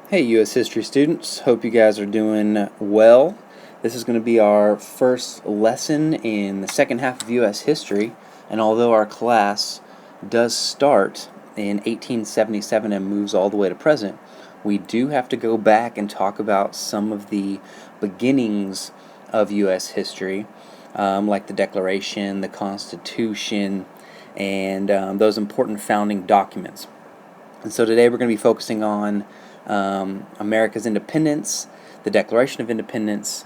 Hey U.S. history students, hope you guys are doing well. This is going to be our first lesson in the second half of U.S. history, and although our class does start in 1877 and moves all the way to present, we do have to go back and talk about some of the beginnings of U.S. history, like the Declaration, the Constitution, and those important founding documents. And so today we're going to be focusing on America's independence, the Declaration of Independence,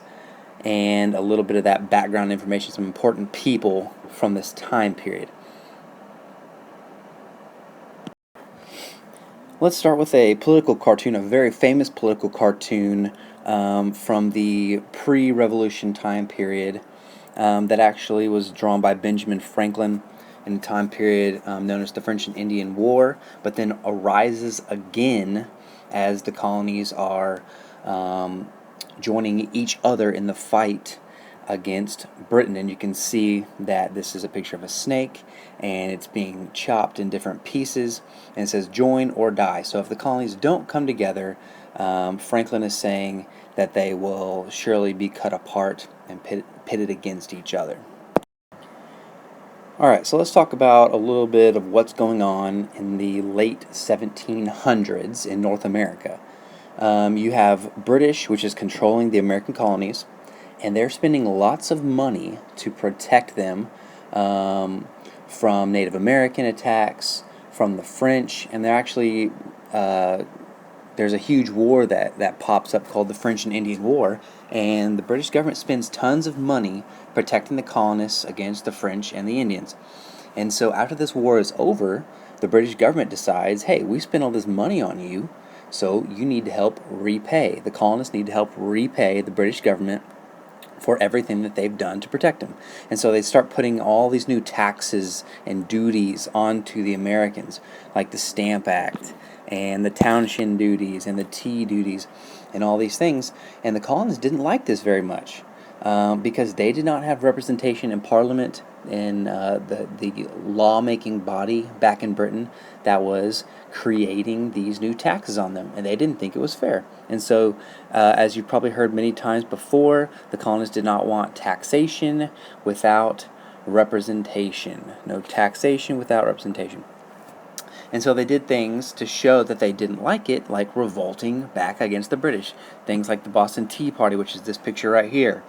and a little bit of that background information, some important people from this time period. Let's start with a political cartoon, a very famous political cartoon from the pre-revolution time period that actually was drawn by Benjamin Franklin in a time period known as the French and Indian War, but then arises again as the colonies are joining each other in the fight against Britain. And you can see that this is a picture of a snake, and it's being chopped in different pieces, and it says join or die. So if the colonies don't come together, Franklin is saying that they will surely be cut apart and pitted against each other. Alright, so let's talk about a little bit of what's going on in the late 1700s in North America. You have British, which is controlling the American colonies, and they're spending lots of money to protect them from Native American attacks, from the French, and they're actually there's a huge war that pops up called the French and Indian War, and the British government spends tons of money protecting the colonists against the French and the Indians. And so after this war is over, the British government decides, hey, we spent all this money on you, so you need to help repay. The colonists need to help repay the British government for everything that they've done to protect them. And so they start putting all these new taxes and duties onto the Americans, like the Stamp Act and the townshend duties and the tea duties and all these things. And the colonists didn't like this very much because they did not have representation in Parliament, in the lawmaking body back in Britain that was creating these new taxes on them, and they didn't think it was fair. And so, as you've probably heard many times before, the colonists did not want taxation without representation. No taxation without representation. And so they did things to show that they didn't like it, like revolting back against the British. Things like the Boston Tea Party, which is this picture right here.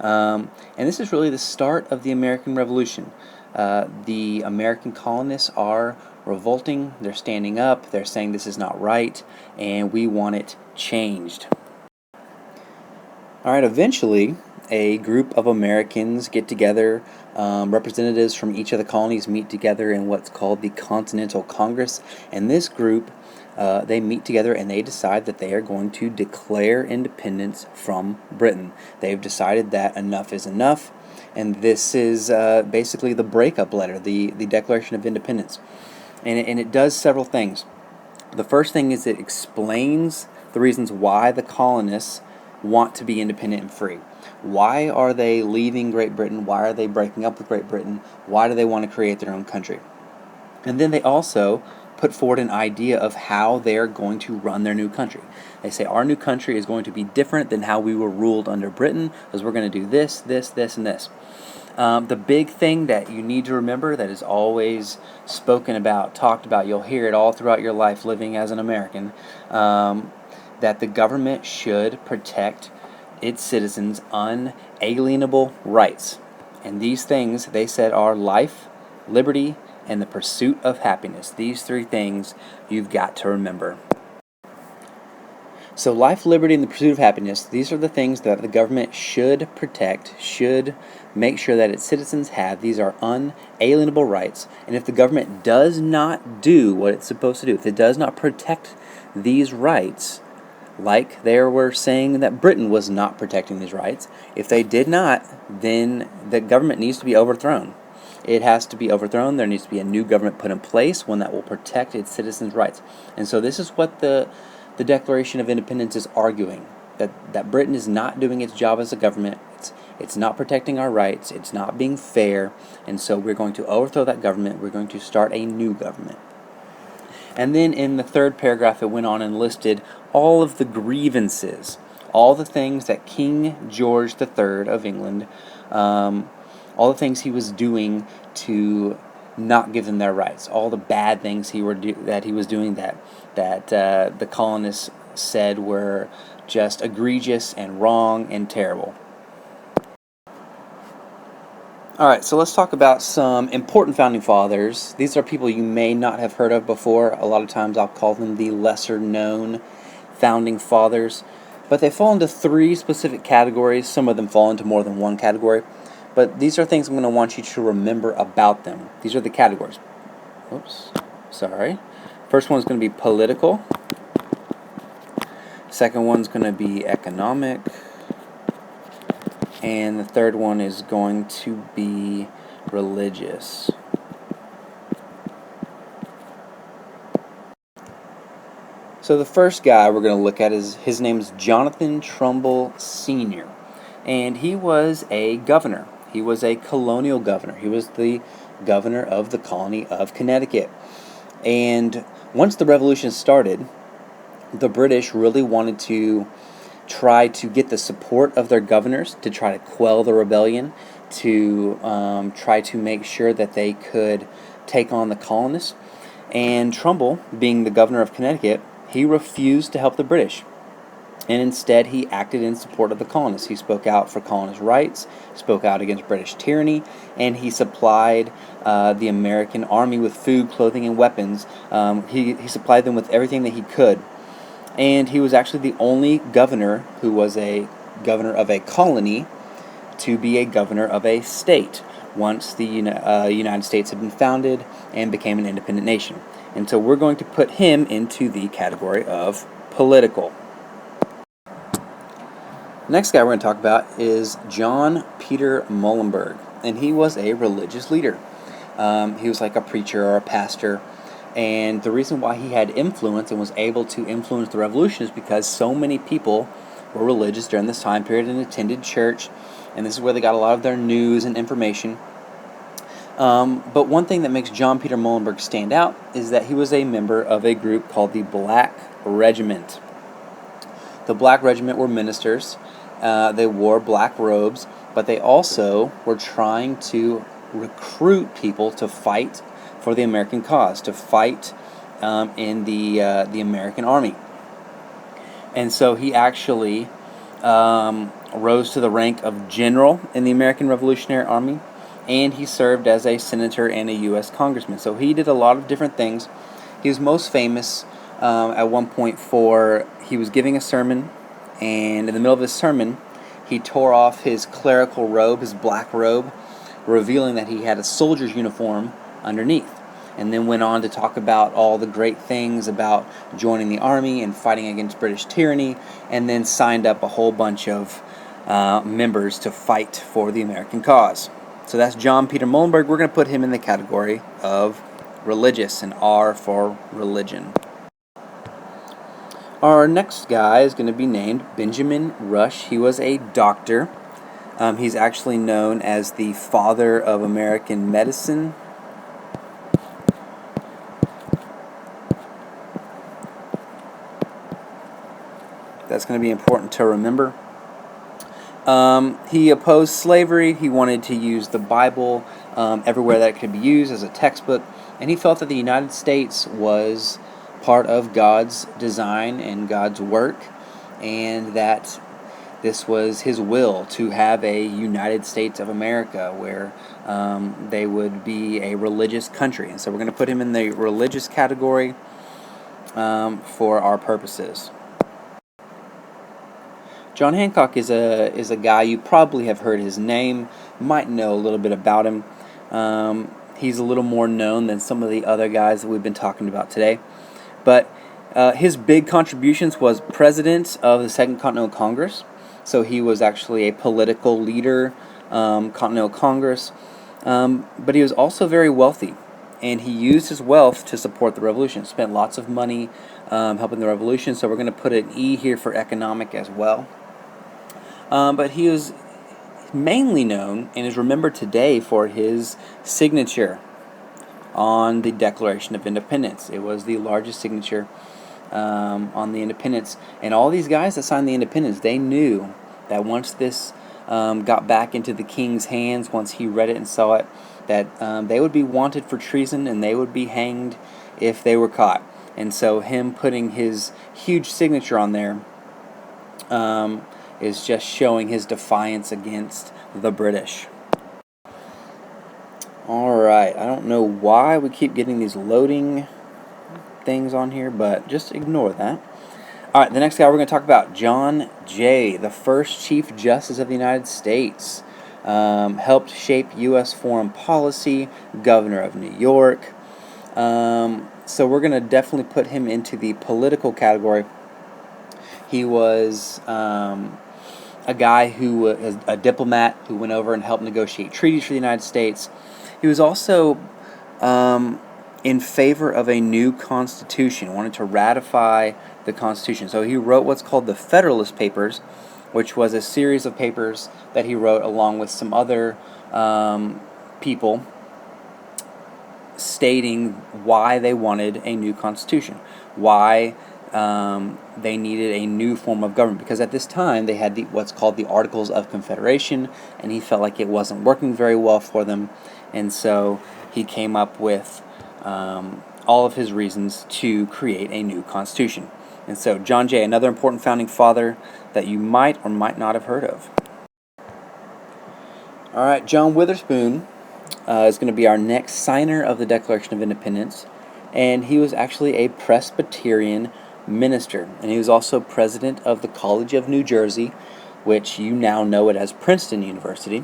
And this is really the start of the American Revolution. The American colonists are revolting, they're standing up, they're saying this is not right, and we want it changed. Alright, eventually, a group of Americans get together. Representatives from each of the colonies meet together in what's called the Continental Congress, and this group they meet together and they decide that they are going to declare independence from Britain. They've decided that enough is enough, and this is basically the breakup letter, the Declaration of Independence. And it does several things. The first thing is it explains the reasons why the colonists want to be independent and free. Why are they leaving Great Britain? Why are they breaking up with Great Britain? Why do they want to create their own country? And then they also put forward an idea of how they're going to run their new country. They say our new country is going to be different than how we were ruled under Britain, because we're going to do this, this, this, and this. The big thing that you need to remember that is always spoken about, talked about, you'll hear it all throughout your life living as an American, that the government should protect its citizens' unalienable rights. And these things, they said, are life, liberty, and the pursuit of happiness. These three things you've got to remember. So life, liberty, and the pursuit of happiness, these are the things that the government should protect, should make sure that its citizens have. These are unalienable rights. And if the government does not do what it's supposed to do, if it does not protect these rights, like they were saying that Britain was not protecting these rights, if they did not, then the government needs to be overthrown. It has to be overthrown. There needs to be a new government put in place, one that will protect its citizens' rights. And so this is what the Declaration of Independence is arguing, that Britain is not doing its job as a government. It's not protecting our rights. It's not being fair. And so we're going to overthrow that government. We're going to start a new government. And then in the third paragraph, it went on and listed all of the grievances, all the things that King George III of England, all the things he was doing to not give them their rights, all the bad things that he was doing that the colonists said were just egregious and wrong and terrible. All right, so let's talk about some important founding fathers. These are people you may not have heard of before. A lot of times I'll call them the lesser known founding fathers, but they fall into three specific categories. Some of them fall into more than one category, but these are things I'm going to want you to remember about them. These are the categories. Oops, sorry. First one's going to be political. Second one's going to be economic. And the third one is going to be religious. So the first guy we're going to look at his name is Jonathan Trumbull Sr. And he was a governor. He was a colonial governor. He was the governor of the colony of Connecticut. And once the Revolution started, the British really wanted to try to get the support of their governors to try to quell the rebellion, to try to make sure that they could take on the colonists. And Trumbull, being the governor of Connecticut, he refused to help the British. And instead, he acted in support of the colonists. He spoke out for colonist rights, spoke out against British tyranny, and he supplied the American army with food, clothing, and weapons. He supplied them with everything that he could. And he was actually the only governor who was a governor of a colony to be a governor of a state once the United States had been founded and became an independent nation. And so we're going to put him into the category of political. Next guy we're going to talk about is John Peter Muhlenberg, and he was a religious leader. He was like a preacher or a pastor. And the reason why he had influence and was able to influence the revolution is because so many people were religious during this time period and attended church, and this is where they got a lot of their news and information. But one thing that makes John Peter Muhlenberg stand out is that he was a member of a group called the Black Regiment. The Black Regiment were ministers. They wore black robes, but they also were trying to recruit people to fight for the American cause, to fight in the American army. And so he actually rose to the rank of general in the American Revolutionary Army, and he served as a senator and a U.S. congressman. So he did a lot of different things. He was most famous at one point for he was giving a sermon, and in the middle of his sermon, he tore off his clerical robe, his black robe, revealing that he had a soldier's uniform underneath, and then went on to talk about all the great things about joining the army and fighting against British tyranny, and then signed up a whole bunch of members to fight for the American cause. So that's John Peter Muhlenberg. We're going to put him in the category of religious, and R for religion. Our next guy is going to be named Benjamin Rush. He was a doctor. He's actually known as the father of American medicine. That's going to be important to remember. He opposed slavery. He wanted to use the Bible everywhere that it could be used as a textbook. And he felt that the United States was part of God's design and God's work, and that this was his will to have a United States of America where they would be a religious country. And so we're going to put him in the religious category for our purposes. John Hancock is a guy you probably have heard his name, might know a little bit about him. He's a little more known than some of the other guys that we've been talking about today. But his big contributions was president of the Second Continental Congress. So he was actually a political leader, Continental Congress. But he was also very wealthy. And he used his wealth to support the revolution. Spent lots of money helping the revolution. So we're going to put an E here for economic as well. But he was mainly known and is remembered today for his signature on the Declaration of Independence. It was the largest signature on the independence. And all these guys that signed the independence, they knew that once this got back into the king's hands, once he read it and saw it, that they would be wanted for treason and they would be hanged if they were caught. And so him putting his huge signature on there is just showing his defiance against the British. Alright, I don't know why we keep getting these loading things on here, but just ignore that. Alright, the next guy we're going to talk about, John Jay, the first Chief Justice of the United States. Helped shape U.S. foreign policy, governor of New York. So we're going to definitely put him into the political category. He was a guy who was a diplomat who went over and helped negotiate treaties for the United States. He was also in favor of a new constitution, wanted to ratify the Constitution. So he wrote what's called the Federalist Papers, which was a series of papers that he wrote along with some other people stating why they wanted a new constitution, why they needed a new form of government, because at this time they had what's called the Articles of Confederation, and he felt like it wasn't working very well for them, and so he came up with all of his reasons to create a new constitution. And so John Jay, another important founding father that you might or might not have heard of. All right, John Witherspoon is going to be our next signer of the Declaration of Independence, and he was actually a Presbyterian minister, and he was also president of the College of New Jersey, which you now know it as Princeton University.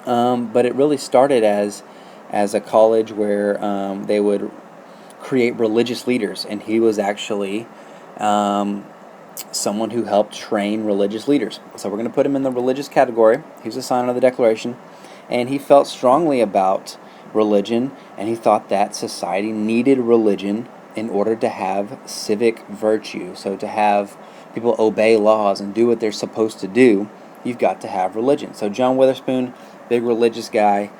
But it really started as a college where they would create religious leaders, and he was actually someone who helped train religious leaders. So we're going to put him in the religious category. He was a signer of the Declaration, and he felt strongly about religion, and he thought that society needed religion in order to have civic virtue. So to have people obey laws and do what they're supposed to do, you've got to have religion. So John Witherspoon, big religious guy,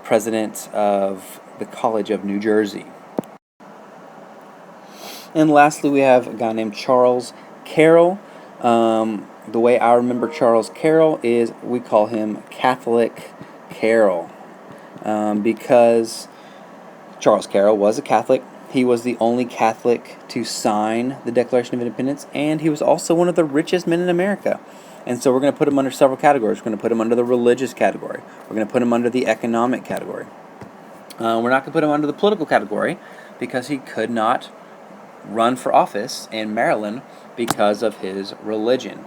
president of the College of New Jersey. And lastly, we have a guy named Charles Carroll. The way I remember Charles Carroll is we call him Catholic Carroll, because Charles Carroll was a Catholic. He was the only Catholic to sign the Declaration of Independence, and he was also one of the richest men in America. And so we're going to put him under several categories. We're going to put him under the religious category. We're going to put him under the economic category. We're not going to put him under the political category because he could not run for office in Maryland because of his religion.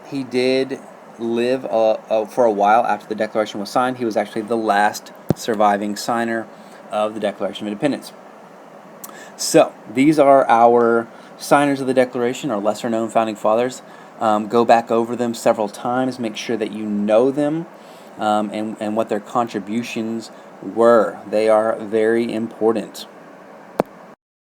He did live for a while after the Declaration was signed. He was actually the last surviving signer of the Declaration of Independence. So these are our signers of the Declaration, our lesser-known founding fathers. Go back over them several times. Make sure that you know them and what their contributions were. They are very important.